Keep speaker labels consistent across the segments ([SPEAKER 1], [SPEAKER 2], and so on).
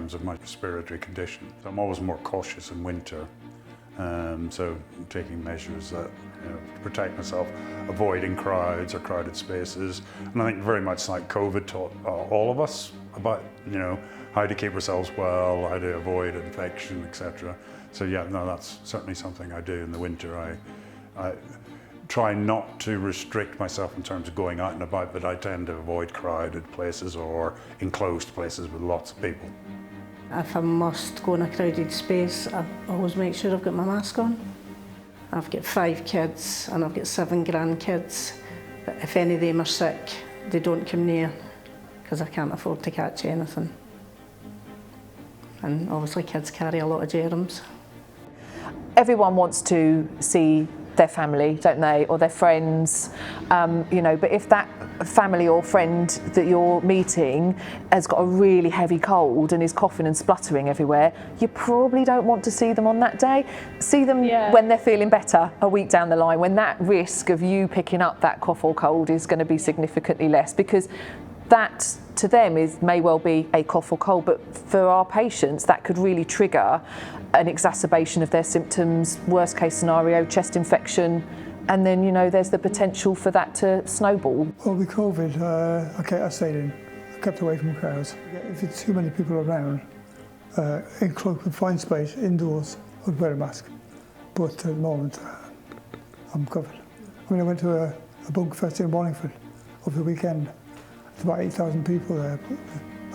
[SPEAKER 1] terms of my respiratory condition. So I'm always more cautious in winter. So taking measures that, to protect myself, avoiding crowds or crowded spaces. And I think very much like COVID taught all of us about, how to keep ourselves well, how to avoid infection, etc. So yeah, no, that's certainly something I do in the winter. I try not to restrict myself in terms of going out and about, but I tend to avoid crowded places or enclosed places with lots of people.
[SPEAKER 2] If I must go in a crowded space, I always make sure I've got my mask on. I've got 5 kids and I've got 7 grandkids. But if any of them are sick, they don't come near because I can't afford to catch anything. And obviously kids carry a lot of germs.
[SPEAKER 3] Everyone wants to see their family, don't they, or their friends, but if that family or friend that you're meeting has got a really heavy cold and is coughing and spluttering everywhere, you probably don't want to see them on that day. See them when they're feeling better a week down the line, when that risk of you picking up that cough or cold is going to be significantly less, because that to them may well be a cough or cold, but for our patients that could really trigger an exacerbation of their symptoms, worst case scenario, chest infection, and then there's the potential for that to snowball.
[SPEAKER 4] Well, with COVID, I stayed in. I kept away from crowds. If it's too many people around, in close confined space, indoors, I'd wear a mask. But at the moment, I'm covered. I went to a bunk fest in Wallingford over the weekend. There's about 8,000 people there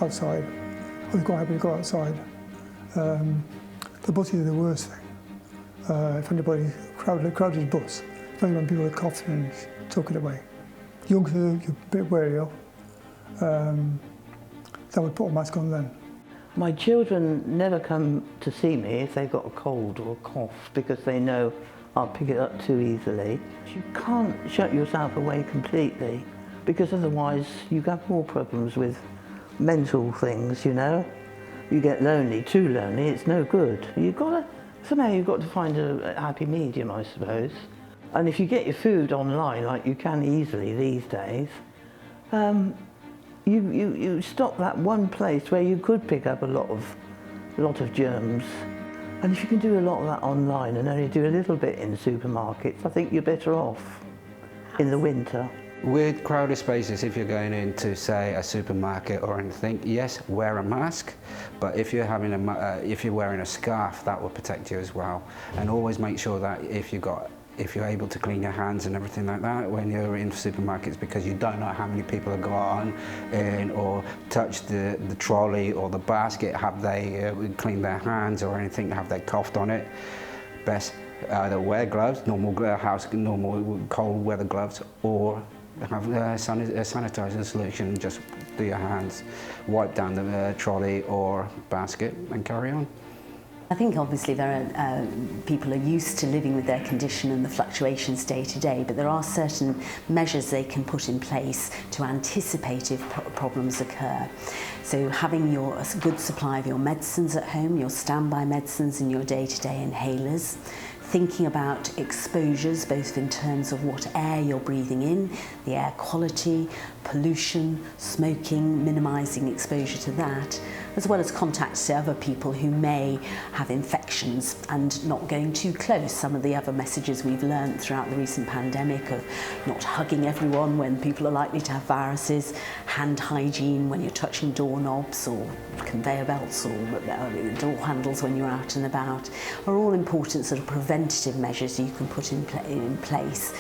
[SPEAKER 4] outside. I was quite happy to go outside. The buses are the worst thing. If anybody crowded bus, it's only when people are coughing and took it away. Youngsters, you're a bit wary of. So I would put a mask on then.
[SPEAKER 5] My children never come to see me if they've got a cold or a cough because they know I'll pick it up too easily. You can't shut yourself away completely because otherwise you have more problems with mental things, You get lonely, too lonely, it's no good. Somehow you've got to find a happy medium, I suppose. And if you get your food online, like you can easily these days, you stop that one place where you could pick up a lot of germs. And if you can do a lot of that online and only do a little bit in supermarkets, I think you're better off in the winter.
[SPEAKER 6] With crowded spaces, if you're going into, say, a supermarket or anything, yes, wear a mask. But if you're wearing a scarf, that will protect you as well. And always make sure that if you're able to clean your hands and everything like that when you're in supermarkets, because you don't know how many people have gone in or touched the trolley or the basket. Have they cleaned their hands or anything? Have they coughed on it? Best either wear gloves, normal cold weather gloves, or have a sanitizer solution and just do your hands, wipe down the trolley or basket and carry on.
[SPEAKER 7] I think obviously people are used to living with their condition and the fluctuations day to day, but there are certain measures they can put in place to anticipate if problems occur. So having a good supply of your medicines at home, your standby medicines and your day-to-day inhalers, thinking about exposures both in terms of what air you're breathing in, the air quality, pollution, smoking, minimising exposure to that, as well as contact to other people who may have infections and not going too close. Some of the other messages we've learned throughout the recent pandemic of not hugging everyone when people are likely to have viruses, hand hygiene when you're touching doorknobs or conveyor belts or door handles when you're out and about, are all important sort of preventative measures you can put in place.